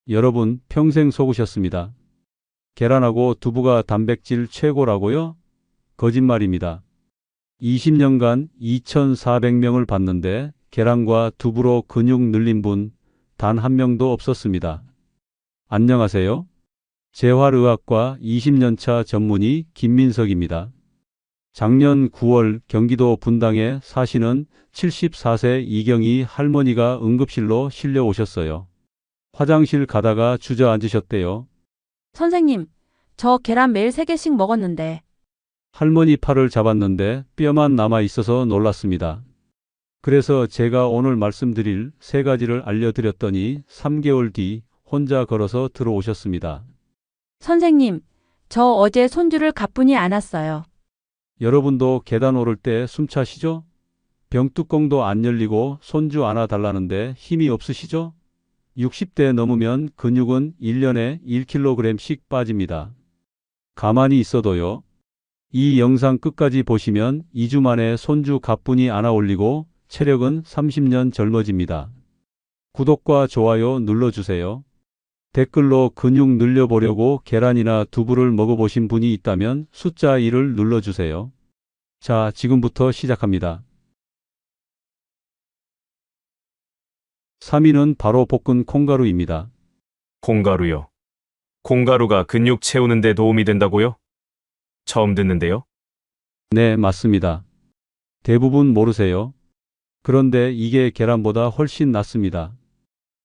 여러분 평생 속으셨습니다. 계란하고 두부가 단백질 최고라고요? 거짓말입니다. 20년간 2,400명을 봤는데 계란과 두부로 근육 늘린 분 단 한 명도 없었습니다. 안녕하세요. 재활의학과 20년차 전문의 김민석입니다. 작년 9월 경기도 분당에 사시는 74세 이경희 할머니가 응급실로 실려 오셨어요. 화장실 가다가 주저앉으셨대요. 선생님, 저 계란 매일 3개씩 먹었는데 할머니 팔을 잡았는데 뼈만 남아 있어서 놀랐습니다. 그래서 제가 오늘 말씀드릴 3가지를 알려드렸더니 3개월 뒤 혼자 걸어서 들어오셨습니다. 선생님, 저 어제 손주를 가뿐히 안았어요. 여러분도 계단 오를 때 숨차시죠? 병뚜껑도 안 열리고 손주 안아달라는데 힘이 없으시죠? 60대 넘으면 근육은 1년에 1kg씩 빠집니다. 가만히 있어도요. 이 영상 끝까지 보시면 2주 만에 손주 가뿐히 안아 올리고 체력은 30년 젊어집니다. 구독과 좋아요 눌러주세요. 댓글로 근육 늘려보려고 계란이나 두부를 먹어보신 분이 있다면 숫자 1을 눌러주세요. 자, 지금부터 시작합니다. 3위는 바로 볶은 콩가루입니다. 콩가루요. 콩가루가 근육 채우는 데 도움이 된다고요? 처음 듣는데요. 네, 맞습니다. 대부분 모르세요. 그런데 이게 계란보다 훨씬 낫습니다.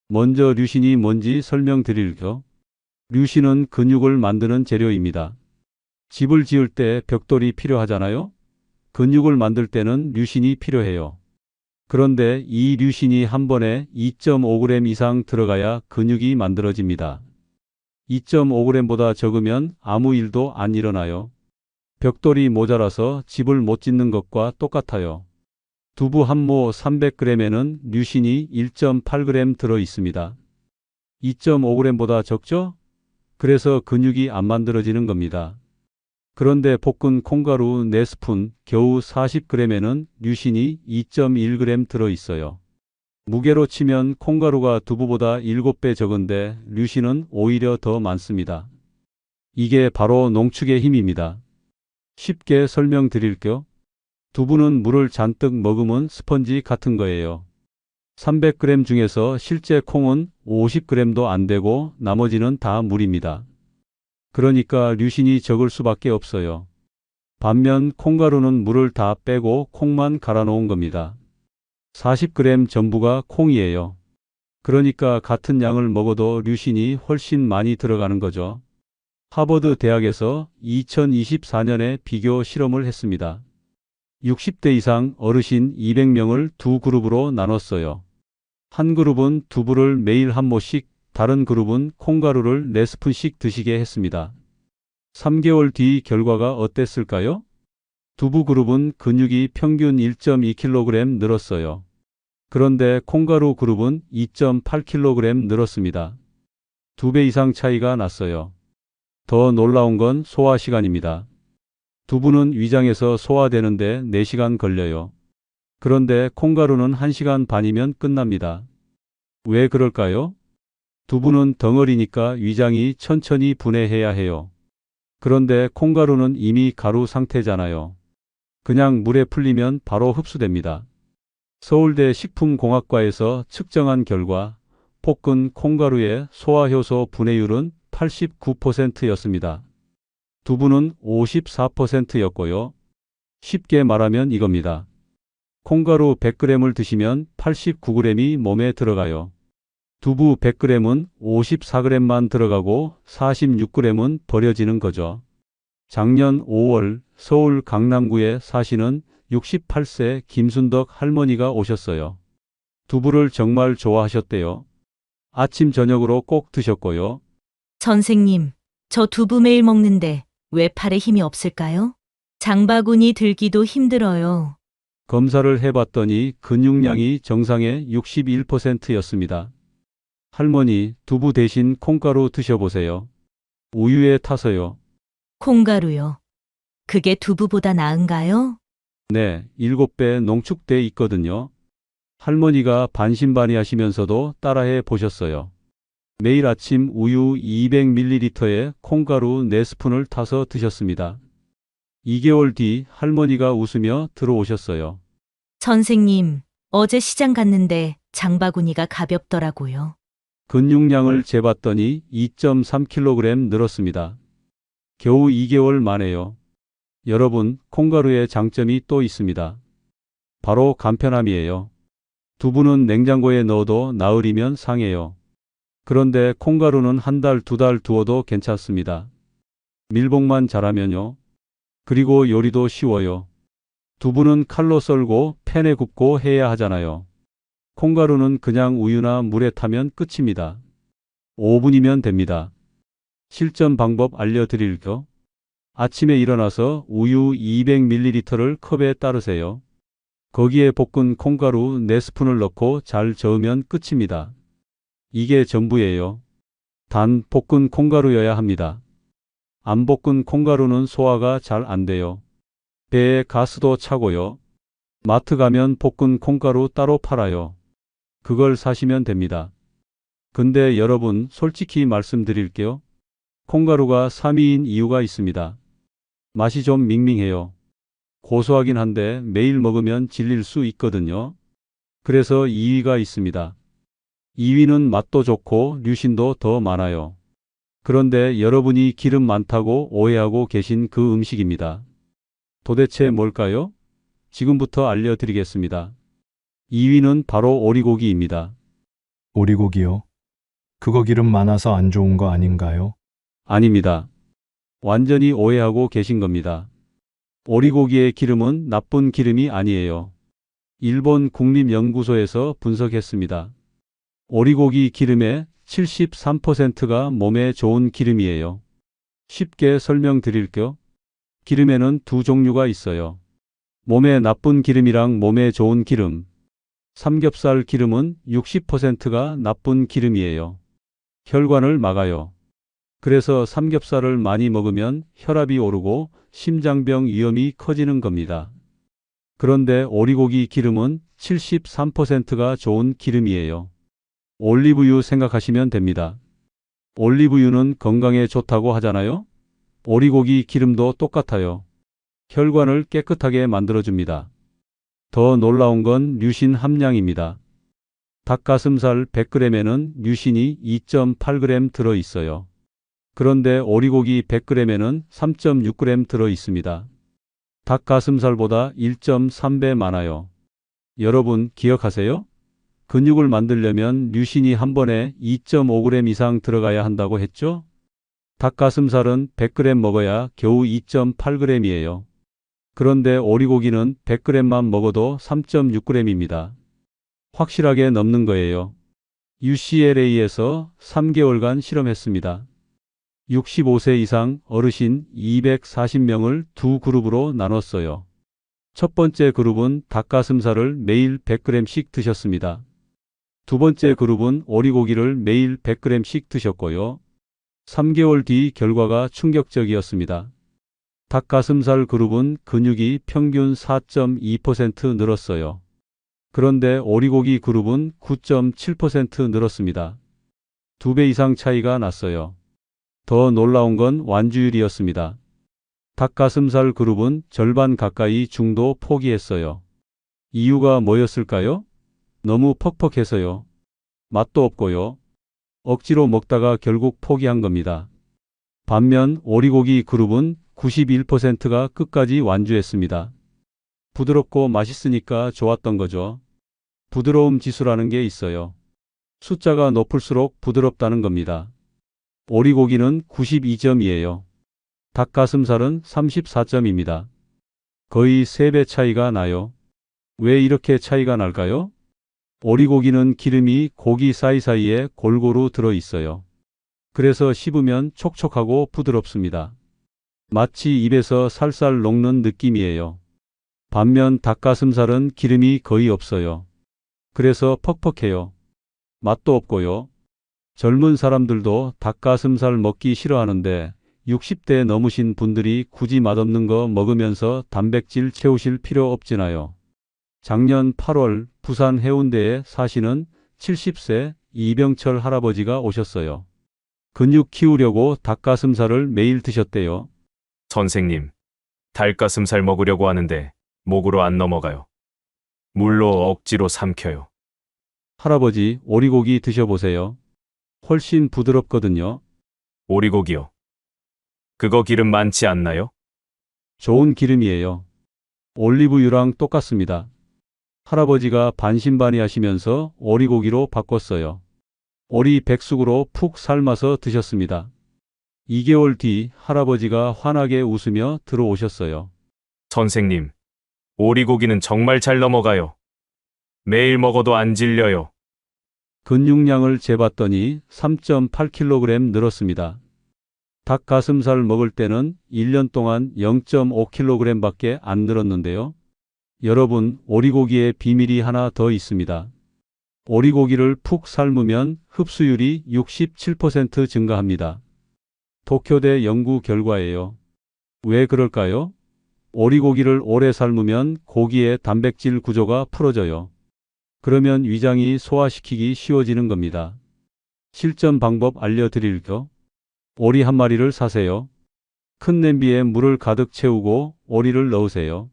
먼저 류신이 뭔지 설명드릴게요. 류신은 근육을 만드는 재료입니다. 집을 지을 때 벽돌이 필요하잖아요. 근육을 만들 때는 류신이 필요해요. 그런데 이 류신이 한 번에 2.5g 이상 들어가야 근육이 만들어집니다. 2.5g보다 적으면 아무 일도 안 일어나요. 벽돌이 모자라서 집을 못 짓는 것과 똑같아요. 두부 한 모 300g에는 류신이 1.8g 들어 있습니다. 2.5g보다 적죠? 그래서 근육이 안 만들어지는 겁니다. 그런데 볶은 콩가루 4스푼 겨우 40g에는 류신이 2.1g 들어 있어요. 무게로 치면 콩가루가 두부보다 7배 적은데 류신은 오히려 더 많습니다. 이게 바로 농축의 힘입니다. 쉽게 설명드릴게요. 두부는 물을 잔뜩 머금은 스펀지 같은 거예요. 300g 중에서 실제 콩은 50g도 안 되고 나머지는 다 물입니다. 그러니까 류신이 적을 수밖에 없어요. 반면 콩가루는 물을 다 빼고 콩만 갈아 놓은 겁니다. 40g 전부가 콩이에요. 그러니까 같은 양을 먹어도 류신이 훨씬 많이 들어가는 거죠. 하버드 대학에서 2024년에 비교 실험을 했습니다. 60대 이상 어르신 200명을 두 그룹으로 나눴어요. 한 그룹은 두부를 매일 한 모씩, 다른 그룹은 콩가루를 4스푼씩 드시게 했습니다. 3개월 뒤 결과가 어땠을까요? 두부 그룹은 근육이 평균 1.2kg 늘었어요. 그런데 콩가루 그룹은 2.8kg 늘었습니다. 2배 이상 차이가 났어요. 더 놀라운 건 소화 시간입니다. 두부는 위장에서 소화되는데 4시간 걸려요. 그런데 콩가루는 1시간 반이면 끝납니다. 왜 그럴까요? 두부는 덩어리니까 위장이 천천히 분해해야 해요. 그런데 콩가루는 이미 가루 상태잖아요. 그냥 물에 풀리면 바로 흡수됩니다. 서울대 식품공학과에서 측정한 결과 볶은 콩가루의 소화효소 분해율은 89%였습니다. 두부는 54%였고요. 쉽게 말하면 이겁니다. 콩가루 100g을 드시면 89g이 몸에 들어가요. 두부 100g은 54g만 들어가고 46g은 버려지는 거죠. 작년 5월 서울 강남구에 사시는 68세 김순덕 할머니가 오셨어요. 두부를 정말 좋아하셨대요. 아침 저녁으로 꼭 드셨고요. 선생님, 저 두부 매일 먹는데 왜 팔에 힘이 없을까요? 장바구니 들기도 힘들어요. 검사를 해봤더니 근육량이 정상의 61%였습니다. 할머니, 두부 대신 콩가루 드셔보세요. 우유에 타서요. 콩가루요. 그게 두부보다 나은가요? 네, 7배 농축돼 있거든요. 할머니가 반신반의하시면서도 따라해 보셨어요. 매일 아침 우유 200ml에 콩가루 4스푼을 타서 드셨습니다. 2개월 뒤 할머니가 웃으며 들어오셨어요. 선생님, 어제 시장 갔는데 장바구니가 가볍더라고요. 근육량을 재봤더니 2.3kg 늘었습니다. 겨우 2개월 만에요. 여러분, 콩가루의 장점이 또 있습니다. 바로 간편함이에요. 두부는 냉장고에 넣어도 나흘이면 상해요. 그런데 콩가루는 한 달, 2달 두어도 괜찮습니다. 밀봉만 잘하면요. 그리고 요리도 쉬워요. 두부는 칼로 썰고 팬에 굽고 해야 하잖아요. 콩가루는 그냥 우유나 물에 타면 끝입니다. 5분이면 됩니다. 실전 방법 알려드릴게요. 아침에 일어나서 우유 200ml를 컵에 따르세요. 거기에 볶은 콩가루 4스푼을 넣고 잘 저으면 끝입니다. 이게 전부예요. 단 볶은 콩가루여야 합니다. 안 볶은 콩가루는 소화가 잘 안 돼요. 배에 가스도 차고요. 마트 가면 볶은 콩가루 따로 팔아요. 그걸 사시면 됩니다. 근데 여러분, 솔직히 말씀드릴게요. 콩가루가 3위인 이유가 있습니다. 맛이 좀 밍밍해요. 고소하긴 한데 매일 먹으면 질릴 수 있거든요. 그래서 2위가 있습니다. 2위는 맛도 좋고 류신도 더 많아요. 그런데 여러분이 기름 많다고 오해하고 계신 그 음식입니다. 도대체 뭘까요? 지금부터 알려드리겠습니다. 2위는 바로 오리고기입니다. 오리고기요? 그거 기름 많아서 안 좋은 거 아닌가요? 아닙니다. 완전히 오해하고 계신 겁니다. 오리고기의 기름은 나쁜 기름이 아니에요. 일본 국립연구소에서 분석했습니다. 오리고기 기름의 73%가 몸에 좋은 기름이에요. 쉽게 설명드릴게요. 기름에는 두 종류가 있어요. 몸에 나쁜 기름이랑 몸에 좋은 기름. 삼겹살 기름은 60%가 나쁜 기름이에요. 혈관을 막아요. 그래서 삼겹살을 많이 먹으면 혈압이 오르고 심장병 위험이 커지는 겁니다. 그런데 오리고기 기름은 73%가 좋은 기름이에요. 올리브유 생각하시면 됩니다. 올리브유는 건강에 좋다고 하잖아요. 오리고기 기름도 똑같아요. 혈관을 깨끗하게 만들어줍니다. 더 놀라운 건 류신 함량입니다. 닭가슴살 100g에는 류신이 2.8g 들어있어요. 그런데 오리고기 100g에는 3.6g 들어있습니다. 닭가슴살보다 1.3배 많아요. 여러분 기억하세요? 근육을 만들려면 류신이 한 번에 2.5g 이상 들어가야 한다고 했죠? 닭가슴살은 100g 먹어야 겨우 2.8g이에요. 그런데 오리고기는 100g만 먹어도 3.6g입니다. 확실하게 넘는 거예요. UCLA에서 3개월간 실험했습니다. 65세 이상 어르신 240명을 두 그룹으로 나눴어요. 첫 번째 그룹은 닭가슴살을 매일 100g씩 드셨습니다. 두 번째 그룹은 오리고기를 매일 100g씩 드셨고요. 3개월 뒤 결과가 충격적이었습니다. 닭가슴살 그룹은 근육이 평균 4.2% 늘었어요. 그런데 오리고기 그룹은 9.7% 늘었습니다. 2배 이상 차이가 났어요. 더 놀라운 건 완주율이었습니다. 닭가슴살 그룹은 절반 가까이 중도 포기했어요. 이유가 뭐였을까요? 너무 퍽퍽해서요. 맛도 없고요. 억지로 먹다가 결국 포기한 겁니다. 반면 오리고기 그룹은 91%가 끝까지 완주했습니다. 부드럽고 맛있으니까 좋았던 거죠. 부드러움 지수라는 게 있어요. 숫자가 높을수록 부드럽다는 겁니다. 오리고기는 92점이에요. 닭가슴살은 34점입니다. 거의 3배 차이가 나요. 왜 이렇게 차이가 날까요? 오리고기는 기름이 고기 사이사이에 골고루 들어 있어요. 그래서 씹으면 촉촉하고 부드럽습니다. 마치 입에서 살살 녹는 느낌이에요. 반면 닭가슴살은 기름이 거의 없어요. 그래서 퍽퍽해요. 맛도 없고요. 젊은 사람들도 닭가슴살 먹기 싫어하는데 60대 넘으신 분들이 굳이 맛없는 거 먹으면서 단백질 채우실 필요 없잖아요. 작년 8월 부산 해운대에 사시는 70세 이병철 할아버지가 오셨어요. 근육 키우려고 닭가슴살을 매일 드셨대요. 선생님, 닭가슴살 먹으려고 하는데 목으로 안 넘어가요. 물로 억지로 삼켜요. 할아버지, 오리고기 드셔보세요. 훨씬 부드럽거든요. 오리고기요. 그거 기름 많지 않나요? 좋은 기름이에요. 올리브유랑 똑같습니다. 할아버지가 반신반의하시면서 오리고기로 바꿨어요. 오리 백숙으로 푹 삶아서 드셨습니다. 2개월 뒤 할아버지가 환하게 웃으며 들어오셨어요. 선생님, 오리고기는 정말 잘 넘어가요. 매일 먹어도 안 질려요. 근육량을 재봤더니 3.8kg 늘었습니다. 닭 가슴살 먹을 때는 1년 동안 0.5kg 밖에 안 늘었는데요. 여러분, 오리고기의 비밀이 하나 더 있습니다. 오리고기를 푹 삶으면 흡수율이 67% 증가합니다. 도쿄대 연구 결과예요. 왜 그럴까요? 오리고기를 오래 삶으면 고기의 단백질 구조가 풀어져요. 그러면 위장이 소화시키기 쉬워지는 겁니다. 실전 방법 알려드릴게요. 오리 한 마리를 사세요. 큰 냄비에 물을 가득 채우고 오리를 넣으세요.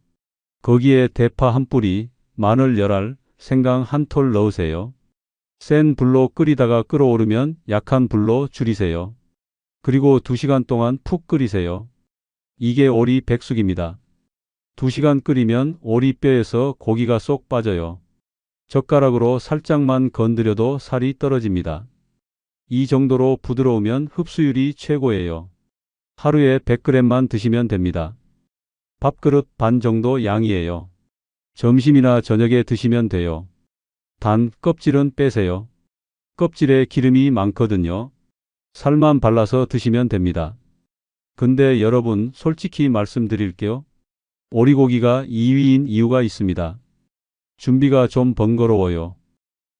거기에 대파 한 뿌리, 마늘 10알, 생강 한 톨 넣으세요. 센 불로 끓이다가 끓어오르면 약한 불로 줄이세요. 그리고 2시간 동안 푹 끓이세요. 이게 오리 백숙입니다. 2시간 끓이면 오리 뼈에서 고기가 쏙 빠져요. 젓가락으로 살짝만 건드려도 살이 떨어집니다. 이 정도로 부드러우면 흡수율이 최고예요. 하루에 100g만 드시면 됩니다. 밥그릇 반 정도 양이에요. 점심이나 저녁에 드시면 돼요. 단 껍질은 빼세요. 껍질에 기름이 많거든요. 살만 발라서 드시면 됩니다. 근데 여러분, 솔직히 말씀드릴게요. 오리고기가 2위인 이유가 있습니다. 준비가 좀 번거로워요.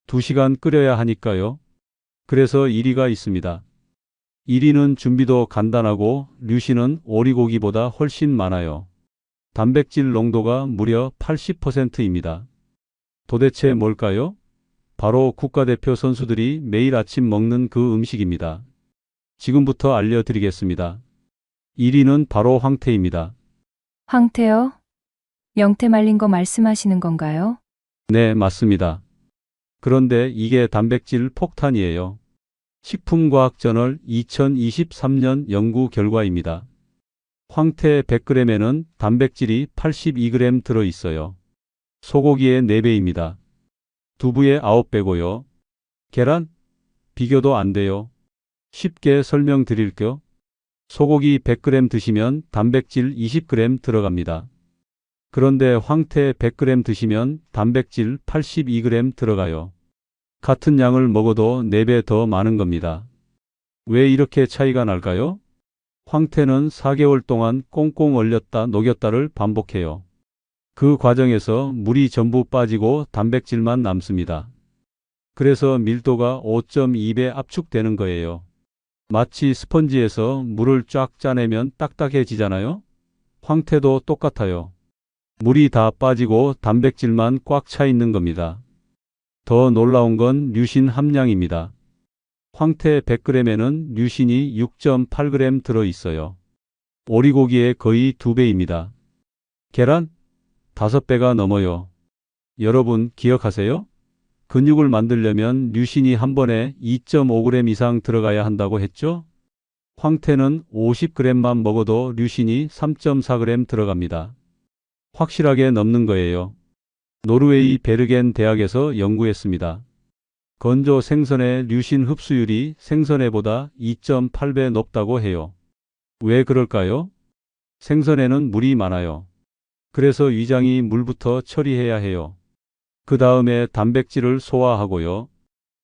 2시간 끓여야 하니까요. 그래서 1위가 있습니다. 1위는 준비도 간단하고 류신은 오리고기보다 훨씬 많아요. 단백질 농도가 무려 80%입니다. 도대체 뭘까요? 바로 국가대표 선수들이 매일 아침 먹는 그 음식입니다. 지금부터 알려드리겠습니다. 1위는 바로 황태입니다. 황태요? 영태 말린 거 말씀하시는 건가요? 네, 맞습니다. 그런데 이게 단백질 폭탄이에요. 식품과학저널 2023년 연구 결과입니다. 황태 100g에는 단백질이 82g 들어있어요. 소고기의 4배입니다. 두부의 9배고요. 계란? 비교도 안 돼요. 쉽게 설명드릴게요. 소고기 100g 드시면 단백질 20g 들어갑니다. 그런데 황태 100g 드시면 단백질 82g 들어가요. 같은 양을 먹어도 4배 더 많은 겁니다. 왜 이렇게 차이가 날까요? 황태는 4개월 동안 꽁꽁 얼렸다 녹였다를 반복해요. 그 과정에서 물이 전부 빠지고 단백질만 남습니다. 그래서 밀도가 5.2배 압축되는 거예요. 마치 스펀지에서 물을 쫙 짜내면 딱딱해지잖아요? 황태도 똑같아요. 물이 다 빠지고 단백질만 꽉 차 있는 겁니다. 더 놀라운 건 류신 함량입니다. 황태 100g에는 류신이 6.8g 들어있어요. 오리고기의 거의 2배입니다. 계란? 5배가 넘어요. 여러분 기억하세요? 근육을 만들려면 류신이 한 번에 2.5g 이상 들어가야 한다고 했죠? 황태는 50g만 먹어도 류신이 3.4g 들어갑니다. 확실하게 넘는 거예요. 노르웨이 베르겐 대학에서 연구했습니다. 건조 생선의 류신 흡수율이 생선회보다 2.8배 높다고 해요. 왜 그럴까요? 생선에는 물이 많아요. 그래서 위장이 물부터 처리해야 해요. 그 다음에 단백질을 소화하고요.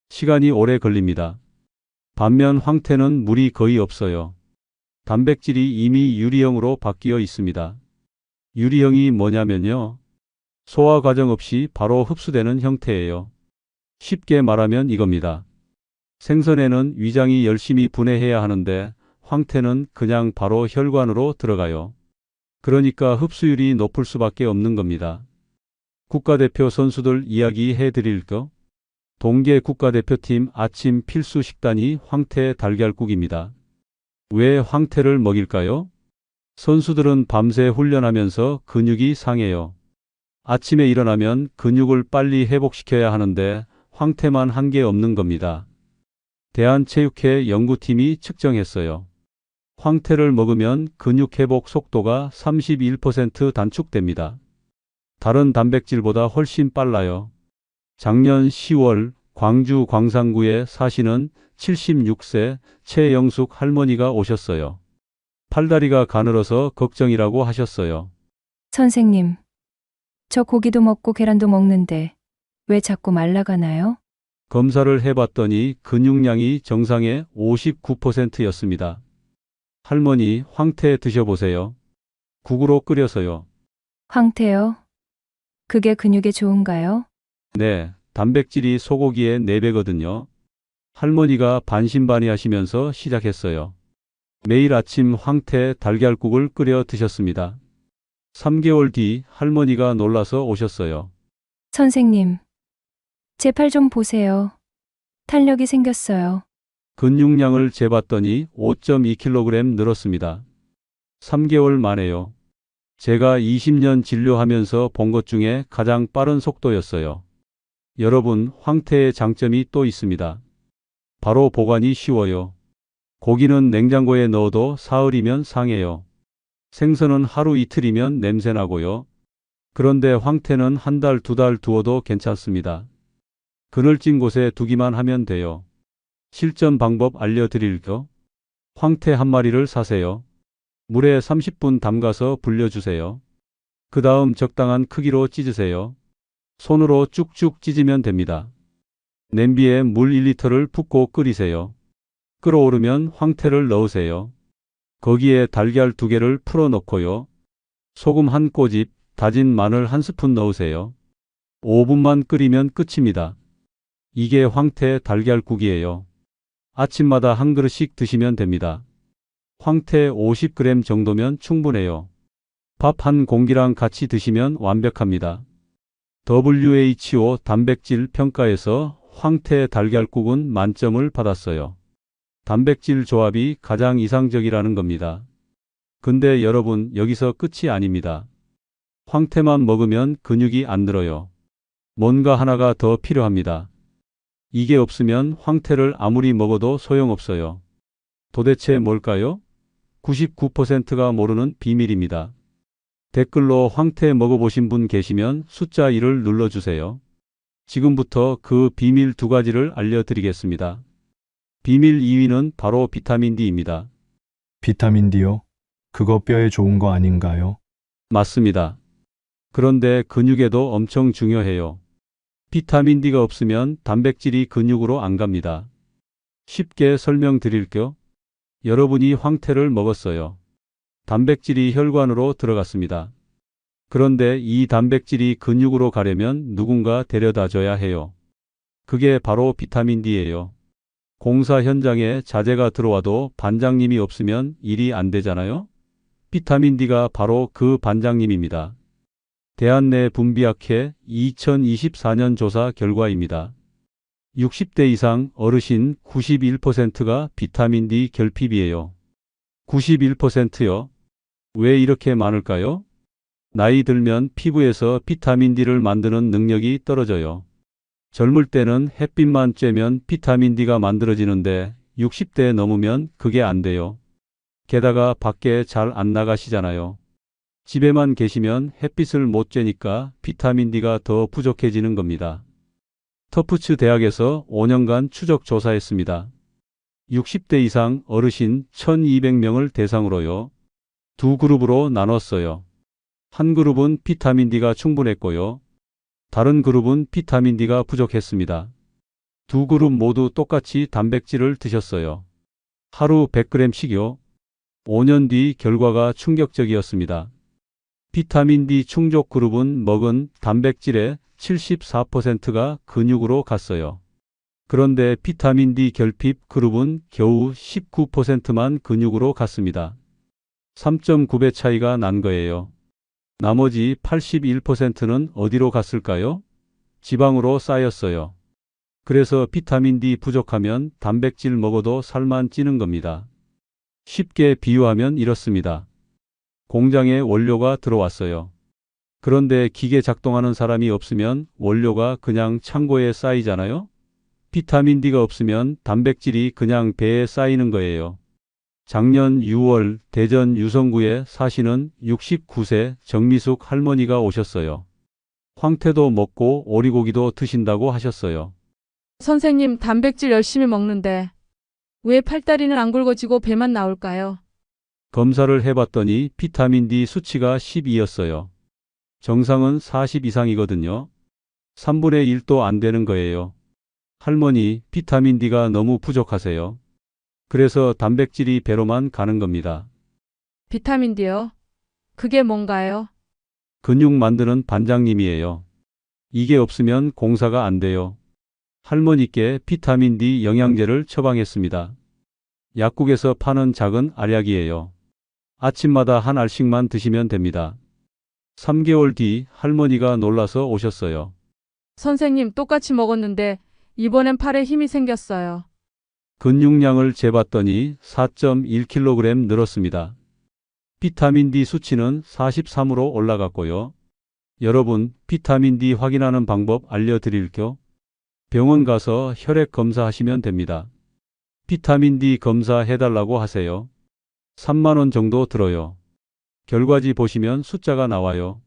시간이 오래 걸립니다. 반면 황태는 물이 거의 없어요. 단백질이 이미 유리형으로 바뀌어 있습니다. 유리형이 뭐냐면요. 소화 과정 없이 바로 흡수되는 형태예요. 쉽게 말하면 이겁니다. 생선에는 위장이 열심히 분해해야 하는데 황태는 그냥 바로 혈관으로 들어가요. 그러니까 흡수율이 높을 수밖에 없는 겁니다. 국가대표 선수들 이야기 해드릴까? 동계 국가대표팀 아침 필수 식단이 황태 달걀국입니다. 왜 황태를 먹일까요? 선수들은 밤새 훈련하면서 근육이 상해요. 아침에 일어나면 근육을 빨리 회복시켜야 하는데 황태만 한 게 없는 겁니다. 대한체육회 연구팀이 측정했어요. 황태를 먹으면 근육 회복 속도가 31% 단축됩니다. 다른 단백질보다 훨씬 빨라요. 작년 10월 광주 광산구에 사시는 76세 최영숙 할머니가 오셨어요. 팔다리가 가늘어서 걱정이라고 하셨어요. 선생님, 저 고기도 먹고 계란도 먹는데 왜 자꾸 말라가나요? 검사를 해봤더니 근육량이 정상의 59%였습니다. 할머니, 황태 드셔보세요. 국으로 끓여서요. 황태요? 그게 근육에 좋은가요? 네, 단백질이 소고기의 4배거든요. 할머니가 반신반의하시면서 시작했어요. 매일 아침 황태 달걀국을 끓여 드셨습니다. 3개월 뒤 할머니가 놀라서 오셨어요. 선생님, 제 팔 좀 보세요. 탄력이 생겼어요. 근육량을 재봤더니 5.2kg 늘었습니다. 3개월 만에요. 제가 20년 진료하면서 본 것 중에 가장 빠른 속도였어요. 여러분, 황태의 장점이 또 있습니다. 바로 보관이 쉬워요. 고기는 냉장고에 넣어도 사흘이면 상해요. 생선은 하루 이틀이면 냄새나고요. 그런데 황태는 한 달, 2달 두어도 괜찮습니다. 그늘진 곳에 두기만 하면 돼요. 실전 방법 알려드릴게요. 황태 한 마리를 사세요. 물에 30분 담가서 불려주세요. 그 다음 적당한 크기로 찢으세요. 손으로 쭉쭉 찢으면 됩니다. 냄비에 물 1리터를 붓고 끓이세요. 끓어오르면 황태를 넣으세요. 거기에 달걀 2개를 풀어 넣고요. 소금 한 꼬집, 다진 마늘 한 스푼 넣으세요. 5분만 끓이면 끝입니다. 이게 황태 달걀국이에요. 아침마다 한 그릇씩 드시면 됩니다. 황태 50g 정도면 충분해요. 밥 한 공기랑 같이 드시면 완벽합니다. WHO 단백질 평가에서 황태 달걀국은 만점을 받았어요. 단백질 조합이 가장 이상적이라는 겁니다. 근데 여러분, 여기서 끝이 아닙니다. 황태만 먹으면 근육이 안 늘어요. 뭔가 하나가 더 필요합니다. 이게 없으면 황태를 아무리 먹어도 소용없어요. 도대체 뭘까요? 99%가 모르는 비밀입니다. 댓글로 황태 먹어보신 분 계시면 숫자 1을 눌러주세요. 지금부터 그 비밀 2가지를 알려드리겠습니다. 비밀 2위는 바로 비타민 D입니다. 비타민 D요? 그거 뼈에 좋은 거 아닌가요? 맞습니다. 그런데 근육에도 엄청 중요해요. 비타민 D가 없으면 단백질이 근육으로 안 갑니다. 쉽게 설명드릴게요. 여러분이 황태를 먹었어요. 단백질이 혈관으로 들어갔습니다. 그런데 이 단백질이 근육으로 가려면 누군가 데려다 줘야 해요. 그게 바로 비타민 D예요. 공사 현장에 자재가 들어와도 반장님이 없으면 일이 안 되잖아요? 비타민 D가 바로 그 반장님입니다. 대한내분비학회 2024년 조사 결과입니다. 60대 이상 어르신 91%가 비타민 D 결핍이에요. 91%요? 왜 이렇게 많을까요? 나이 들면 피부에서 비타민 D를 만드는 능력이 떨어져요. 젊을 때는 햇빛만 쬐면 비타민 D가 만들어지는데 60대 넘으면 그게 안 돼요. 게다가 밖에 잘 안 나가시잖아요. 집에만 계시면 햇빛을 못 쬐니까 비타민 D가 더 부족해지는 겁니다. 터프츠 대학에서 5년간 추적 조사했습니다. 60대 이상 어르신 1200명을 대상으로요. 2그룹으로 나눴어요. 한 그룹은 비타민 D가 충분했고요. 다른 그룹은 비타민 D가 부족했습니다. 2그룹 모두 똑같이 단백질을 드셨어요. 하루 100g씩요. 5년 뒤 결과가 충격적이었습니다. 비타민 D 충족 그룹은 먹은 단백질의 74%가 근육으로 갔어요. 그런데 비타민 D 결핍 그룹은 겨우 19%만 근육으로 갔습니다. 3.9배 차이가 난 거예요. 나머지 81%는 어디로 갔을까요? 지방으로 쌓였어요. 그래서 비타민 D 부족하면 단백질 먹어도 살만 찌는 겁니다. 쉽게 비유하면 이렇습니다. 공장에 원료가 들어왔어요. 그런데 기계 작동하는 사람이 없으면 원료가 그냥 창고에 쌓이잖아요? 비타민 D가 없으면 단백질이 그냥 배에 쌓이는 거예요. 작년 6월 대전 유성구에 사시는 69세 정미숙 할머니가 오셨어요. 황태도 먹고 오리고기도 드신다고 하셨어요. 선생님, 단백질 열심히 먹는데 왜 팔다리는 안 굵어지고 배만 나올까요? 검사를 해봤더니 비타민 D 수치가 12였어요. 정상은 40 이상이거든요. 3분의 1도 안 되는 거예요. 할머니, 비타민 D가 너무 부족하세요. 그래서 단백질이 배로만 가는 겁니다. 비타민 D요? 그게 뭔가요? 근육 만드는 반장님이에요. 이게 없으면 공사가 안 돼요. 할머니께 비타민 D 영양제를 처방했습니다. 약국에서 파는 작은 알약이에요. 아침마다 한 알씩만 드시면 됩니다. 3개월 뒤 할머니가 놀라서 오셨어요. 선생님, 똑같이 먹었는데 이번엔 팔에 힘이 생겼어요. 근육량을 재봤더니 4.1kg 늘었습니다. 비타민 D 수치는 43으로 올라갔고요. 여러분, 비타민 D 확인하는 방법 알려드릴게요. 병원 가서 혈액 검사하시면 됩니다. 비타민 D 검사 해달라고 하세요. 3만 원 정도 들어요. 결과지 보시면 숫자가 나와요.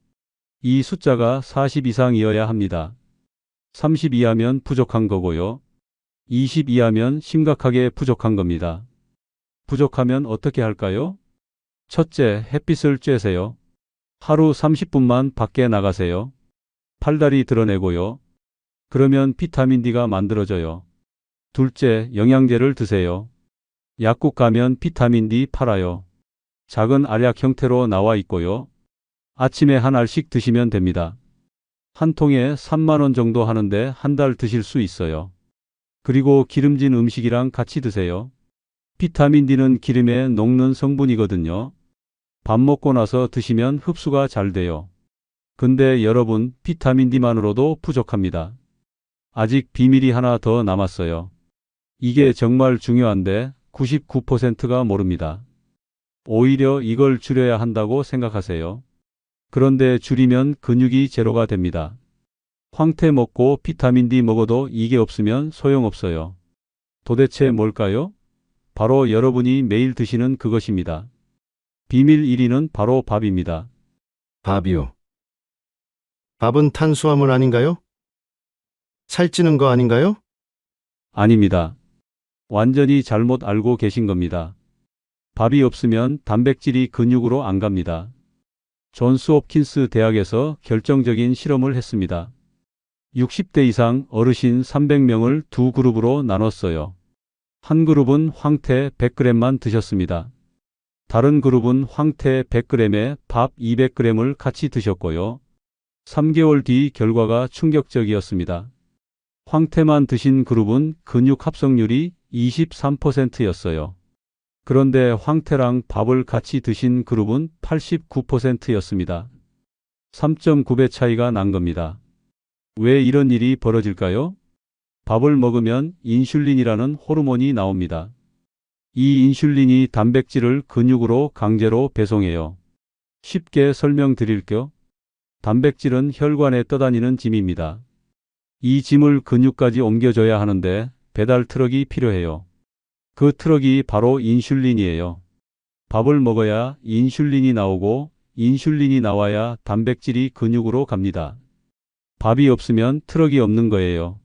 이 숫자가 40 이상이어야 합니다. 30 이하면 부족한 거고요. 20 이하면 심각하게 부족한 겁니다. 부족하면 어떻게 할까요? 첫째, 햇빛을 쬐세요. 하루 30분만 밖에 나가세요. 팔다리 드러내고요. 그러면 비타민 D가 만들어져요. 둘째, 영양제를 드세요. 약국 가면 비타민 D 팔아요. 작은 알약 형태로 나와 있고요. 아침에 한 알씩 드시면 됩니다. 한 통에 3만 원 정도 하는데 한 달 드실 수 있어요. 그리고 기름진 음식이랑 같이 드세요. 비타민 D는 기름에 녹는 성분이거든요. 밥 먹고 나서 드시면 흡수가 잘 돼요. 근데 여러분, 비타민 D만으로도 부족합니다. 아직 비밀이 하나 더 남았어요. 이게 정말 중요한데 99%가 모릅니다. 오히려 이걸 줄여야 한다고 생각하세요. 그런데 줄이면 근육이 제로가 됩니다. 황태 먹고 비타민 D 먹어도 이게 없으면 소용없어요. 도대체 뭘까요? 바로 여러분이 매일 드시는 그것입니다. 비밀 1위는 바로 밥입니다. 밥이요. 밥은 탄수화물 아닌가요? 살찌는 거 아닌가요? 아닙니다. 완전히 잘못 알고 계신 겁니다. 밥이 없으면 단백질이 근육으로 안 갑니다. 존스 홉킨스 대학에서 결정적인 실험을 했습니다. 60대 이상 어르신 300명을 두 그룹으로 나눴어요. 한 그룹은 황태 100g만 드셨습니다. 다른 그룹은 황태 100g에 밥 200g을 같이 드셨고요. 3개월 뒤 결과가 충격적이었습니다. 황태만 드신 그룹은 근육 합성률이 23%였어요. 그런데 황태랑 밥을 같이 드신 그룹은 89%였습니다. 3.9배 차이가 난 겁니다. 왜 이런 일이 벌어질까요? 밥을 먹으면 인슐린이라는 호르몬이 나옵니다. 이 인슐린이 단백질을 근육으로 강제로 배송해요. 쉽게 설명드릴게요. 단백질은 혈관에 떠다니는 짐입니다. 이 짐을 근육까지 옮겨줘야 하는데 배달 트럭이 필요해요. 그 트럭이 바로 인슐린이에요. 밥을 먹어야 인슐린이 나오고 인슐린이 나와야 단백질이 근육으로 갑니다. 밥이 없으면 트럭이 없는 거예요.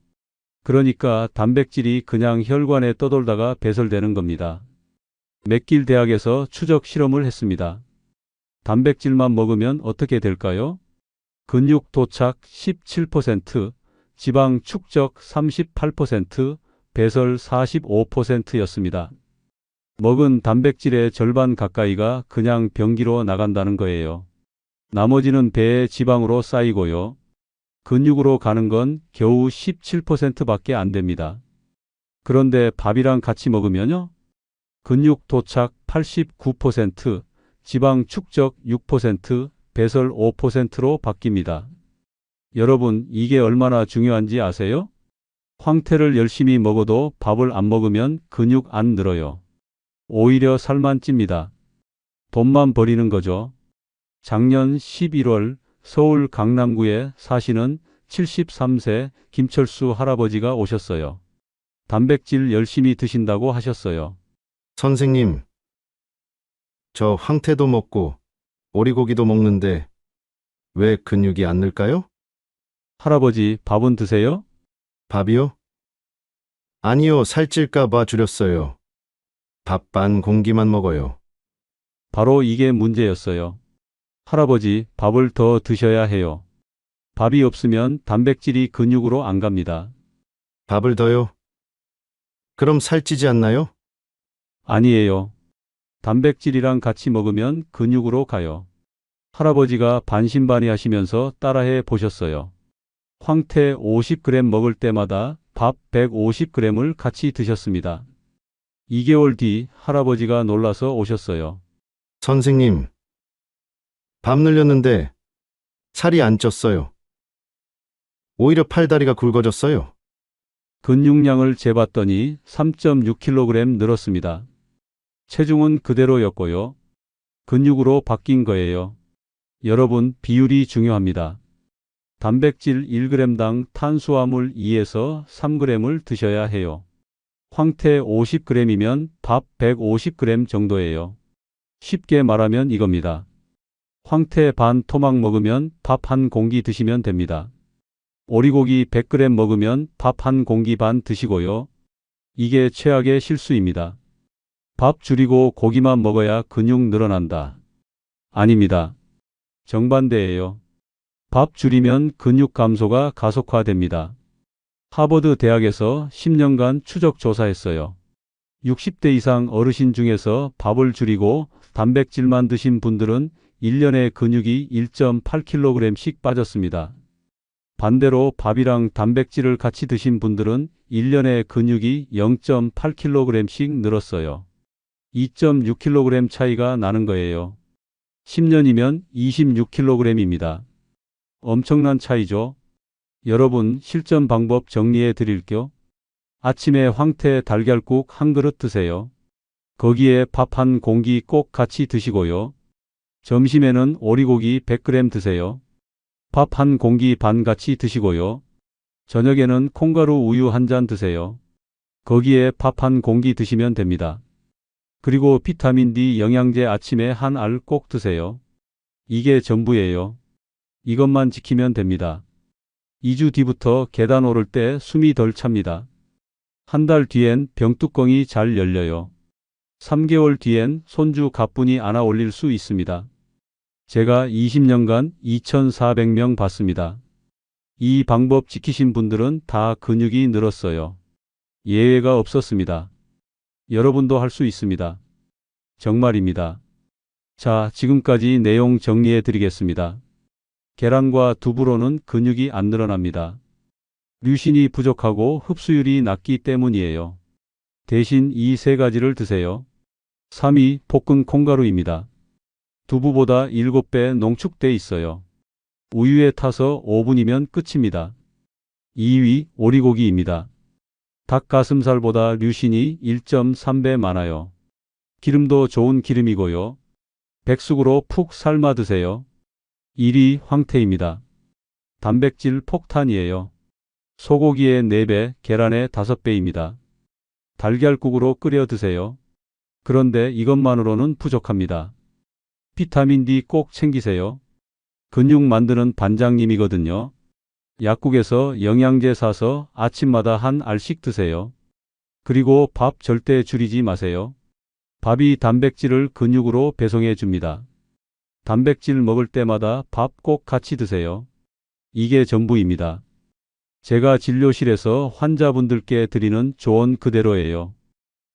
그러니까 단백질이 그냥 혈관에 떠돌다가 배설되는 겁니다. 맥길 대학에서 추적 실험을 했습니다. 단백질만 먹으면 어떻게 될까요? 근육 도착 17%, 지방 축적 38%, 배설 45%였습니다. 먹은 단백질의 절반 가까이가 그냥 변기로 나간다는 거예요. 나머지는 배에 지방으로 쌓이고요. 근육으로 가는 건 겨우 17%밖에 안 됩니다. 그런데 밥이랑 같이 먹으면요? 근육 도착 89%, 지방 축적 6%, 배설 5%로 바뀝니다. 여러분, 이게 얼마나 중요한지 아세요? 황태를 열심히 먹어도 밥을 안 먹으면 근육 안 늘어요. 오히려 살만 찝니다. 돈만 버리는 거죠. 작년 11월 서울 강남구에 사시는 73세 김철수 할아버지가 오셨어요. 단백질 열심히 드신다고 하셨어요. 선생님, 저 황태도 먹고 오리고기도 먹는데 왜 근육이 안 늘까요? 할아버지, 밥은 드세요? 밥이요? 아니요, 살찔까 봐 줄였어요. 밥 반 공기만 먹어요. 바로 이게 문제였어요. 할아버지, 밥을 더 드셔야 해요. 밥이 없으면 단백질이 근육으로 안 갑니다. 밥을 더요? 그럼 살찌지 않나요? 아니에요. 단백질이랑 같이 먹으면 근육으로 가요. 할아버지가 반신반의하시면서 따라해 보셨어요. 황태 50g 먹을 때마다 밥 150g을 같이 드셨습니다. 2개월 뒤 할아버지가 놀라서 오셨어요. 선생님, 밥 늘렸는데 살이 안 쪘어요. 오히려 팔다리가 굵어졌어요. 근육량을 재봤더니 3.6kg 늘었습니다. 체중은 그대로였고요. 근육으로 바뀐 거예요. 여러분, 비율이 중요합니다. 단백질 1g당 탄수화물 2에서 3g을 드셔야 해요. 황태 50g이면 밥 150g 정도예요. 쉽게 말하면 이겁니다. 황태 반 토막 먹으면 밥 한 공기 드시면 됩니다. 오리고기 100g 먹으면 밥 한 공기 반 드시고요. 이게 최악의 실수입니다. 밥 줄이고 고기만 먹어야 근육 늘어난다. 아닙니다. 정반대예요. 밥 줄이면 근육 감소가 가속화됩니다. 하버드 대학에서 10년간 추적 조사했어요. 60대 이상 어르신 중에서 밥을 줄이고 단백질만 드신 분들은 1년에 근육이 1.8kg씩 빠졌습니다. 반대로 밥이랑 단백질을 같이 드신 분들은 1년에 근육이 0.8kg씩 늘었어요. 2.6kg 차이가 나는 거예요. 10년이면 26kg입니다. 엄청난 차이죠. 여러분, 실전 방법 정리해 드릴게요. 아침에 황태 달걀국 한 그릇 드세요. 거기에 밥 한 공기 꼭 같이 드시고요. 점심에는 오리고기 100g 드세요. 밥 한 공기 반 같이 드시고요. 저녁에는 콩가루 우유 한 잔 드세요. 거기에 밥 한 공기 드시면 됩니다. 그리고 비타민 D 영양제 아침에 한 알 꼭 드세요. 이게 전부예요. 이것만 지키면 됩니다. 2주 뒤부터 계단 오를 때 숨이 덜 찹니다. 한 달 뒤엔 병뚜껑이 잘 열려요. 3개월 뒤엔 손주 가뿐히 안아 올릴 수 있습니다. 제가 20년간 2,400명 봤습니다. 이 방법 지키신 분들은 다 근육이 늘었어요. 예외가 없었습니다. 여러분도 할 수 있습니다. 정말입니다. 자, 지금까지 내용 정리해 드리겠습니다. 계란과 두부로는 근육이 안 늘어납니다. 류신이 부족하고 흡수율이 낮기 때문이에요. 대신 이 세 가지를 드세요. 3위 볶은 콩가루입니다. 두부보다 7배 농축돼 있어요. 우유에 타서 5분이면 끝입니다. 2위 오리고기입니다. 닭가슴살보다 류신이 1.3배 많아요. 기름도 좋은 기름이고요. 백숙으로 푹 삶아 드세요. 1위 황태입니다. 단백질 폭탄이에요. 소고기의 4배, 계란의 5배입니다. 달걀국으로 끓여 드세요. 그런데 이것만으로는 부족합니다. 비타민 D 꼭 챙기세요. 근육 만드는 반장님이거든요. 약국에서 영양제 사서 아침마다 한 알씩 드세요. 그리고 밥 절대 줄이지 마세요. 밥이 단백질을 근육으로 배송해 줍니다. 단백질 먹을 때마다 밥 꼭 같이 드세요. 이게 전부입니다. 제가 진료실에서 환자분들께 드리는 조언 그대로예요.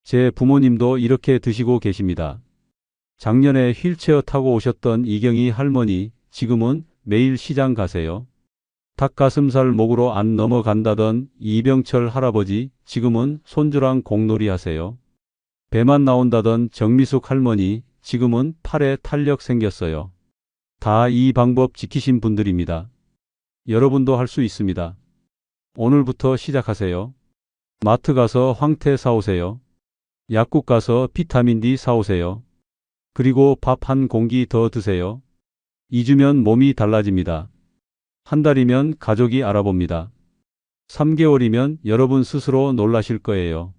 제 부모님도 이렇게 드시고 계십니다. 작년에 휠체어 타고 오셨던 이경희 할머니, 지금은 매일 시장 가세요. 닭가슴살 목으로 안 넘어간다던 이병철 할아버지, 지금은 손주랑 공놀이 하세요. 배만 나온다던 정미숙 할머니, 지금은 팔에 탄력 생겼어요. 다 이 방법 지키신 분들입니다. 여러분도 할 수 있습니다. 오늘부터 시작하세요. 마트 가서 황태 사오세요. 약국 가서 비타민 D 사오세요. 그리고 밥 한 공기 더 드세요. 2주면 몸이 달라집니다. 한 달이면 가족이 알아봅니다. 3개월이면 여러분 스스로 놀라실 거예요.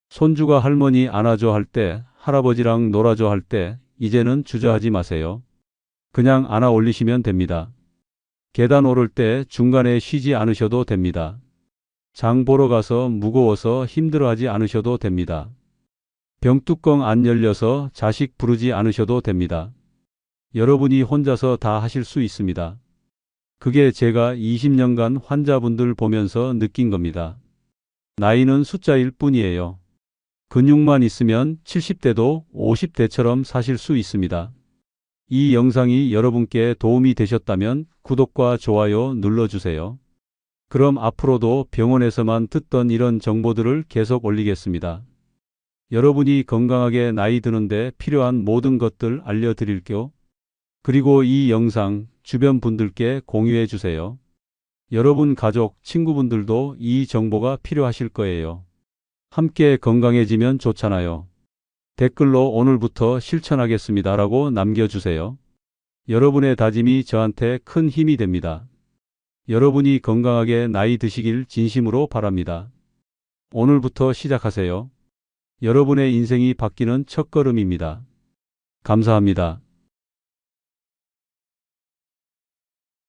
손주가 할머니 안아줘 할 때, 할아버지랑 놀아줘 할 때, 이제는 주저하지 마세요. 그냥 안아 올리시면 됩니다. 계단 오를 때 중간에 쉬지 않으셔도 됩니다. 장 보러 가서 무거워서 힘들어하지 않으셔도 됩니다. 병뚜껑 안 열려서 자식 부르지 않으셔도 됩니다. 여러분이 혼자서 다 하실 수 있습니다. 그게 제가 20년간 환자분들 보면서 느낀 겁니다. 나이는 숫자일 뿐이에요. 근육만 있으면 70대도 50대처럼 사실 수 있습니다. 이 영상이 여러분께 도움이 되셨다면 구독과 좋아요 눌러주세요. 그럼 앞으로도 병원에서만 듣던 이런 정보들을 계속 올리겠습니다. 여러분이 건강하게 나이 드는데 필요한 모든 것들 알려드릴게요. 그리고 이 영상 주변 분들께 공유해 주세요. 여러분 가족, 친구분들도 이 정보가 필요하실 거예요. 함께 건강해지면 좋잖아요. 댓글로 오늘부터 실천하겠습니다라고 남겨주세요. 여러분의 다짐이 저한테 큰 힘이 됩니다. 여러분이 건강하게 나이 드시길 진심으로 바랍니다. 오늘부터 시작하세요. 여러분의 인생이 바뀌는 첫걸음입니다. 감사합니다.